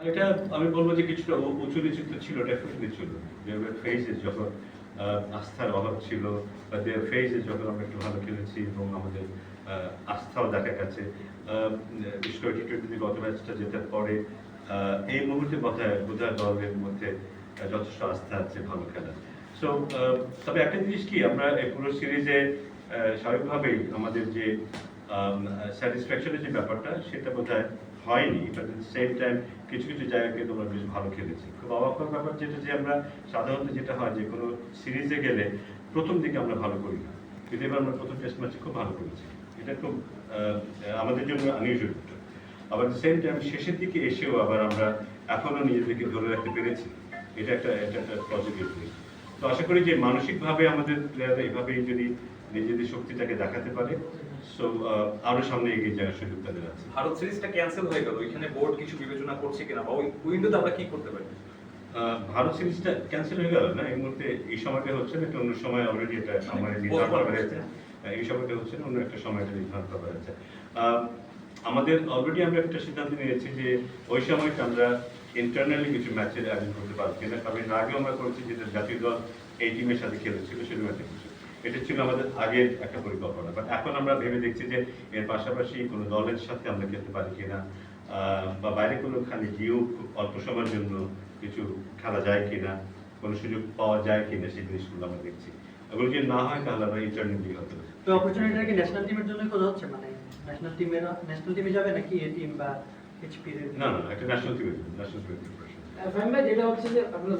এটা আমি বলবো যে কিছুটা উঁচু নিচু তো ছিল, ডেফিনেটলি ছিল। দেয়ার ফেজেস যখন আস্থার অভাব ছিল, বা দেয়ার ফেজেস যখন আমরা একটু ভালো খেলেছি এবং আমাদের আস্থাও দেখা গেছে। বিশেষ করে টি-টোয়েন্টিতে গত ম্যাচটা জেতার পরে এই মুহূর্তে বোধহয় দলের মধ্যে যথেষ্ট আস্থা আছে ভালো খেলা। সো তবে একটা জিনিস কি, আমরা এই পুরো সিরিজে স্বাভাবিকভাবেই আমাদের যে স্যাটিসফ্যাকশনের যে ব্যাপারটা সেটা বোধহয় হয়নি, but at the same time কিছু কিছু জায়গায় কিন্তু আমরা বেশ ভালো খেলেছি। খুব অবাক হওয়ার ব্যাপার যেটা, যে আমরা সাধারণত যেটা হয় যে কোনো সিরিজে গেলে প্রথম দিকে আমরা ভালো করি না, কিন্তু এবার আমরা প্রথম টেস্ট ম্যাচে খুব ভালো করেছি। এটা খুব আমাদের জন্য আনইউজুয়াল। আবার দ্য সেম টাইম শেষের দিকে এসেও আবার আমরা এখনো নিজেদেরকে ধরে রাখতে পেরেছি, এটা একটা পজিটিভ দিক। তো আশা করি যে মানসিকভাবে আমাদের প্লেয়াররা এভাবেই যদি নিজেদের শক্তিটাকে দেখাতে পারে, সো আরো সামনে এগিয়ে যাওয়ার সুযোগ তাদের আছে। ভারত সিরিজটা ক্যান্সেল হয়ে গেল, এখানে বোর্ড কিছু বিবেচনা করছে কিনা, বা ওই উইন্ডোতে আমরা কি করতে পারি? ভারত সিরিজটা ক্যান্সেল হয়ে গেল না এই মুহূর্তে, এই সময়টা হচ্ছে না, একটা অন্য সময় অলরেডি এটা সময় নির্ধারণ করা হয়েছে। এই সময়টা হচ্ছে না, অন্য একটা সময়টা নির্ধারণ করা হয়েছে। আমাদের অলরেডি আমরা একটা সিদ্ধান্ত নিয়েছি যে ওই সময়টা আমরা ইন্টারনালি কিছু ম্যাচের আয়োজন করতে পারছি না, কারণ এর আগেও আমরা করেছি যেটা জাতীয় দল এই টিমের সাথে খেলেছিল সেরকম একটা কিছু। এটা ছিল আমাদের আগের একটা পরিকল্পনা, বাট এখন আমরা ভেবে দেখছি যে এর পাশাপাশি কোনো দলের সাথে আমরা খেলতে পারি কিনা, বা বাইরে কোনোখানে গিয়েও খুব অল্প সময়ের জন্য কিছু খেলা যায় কিনা, কোনো সুযোগ পাওয়া যায় কিনা, সেই জিনিসগুলো আমরা দেখছি। এগুলো যদি না হয় তাহলে আমরা ইন্টারনেটলি হতে পারি। তো অপরচুনিটিটা কি ন্যাশনাল টিমের জন্য খোঁজা হচ্ছে, মানে ন্যাশনাল টিমে যাবে নাকি এ টিম বা এইচপি এর? না, একটা ন্যাশনাল টিমের প্রিপারেশন। ফাহিম ভাই, যেটা হচ্ছে যে আপনারা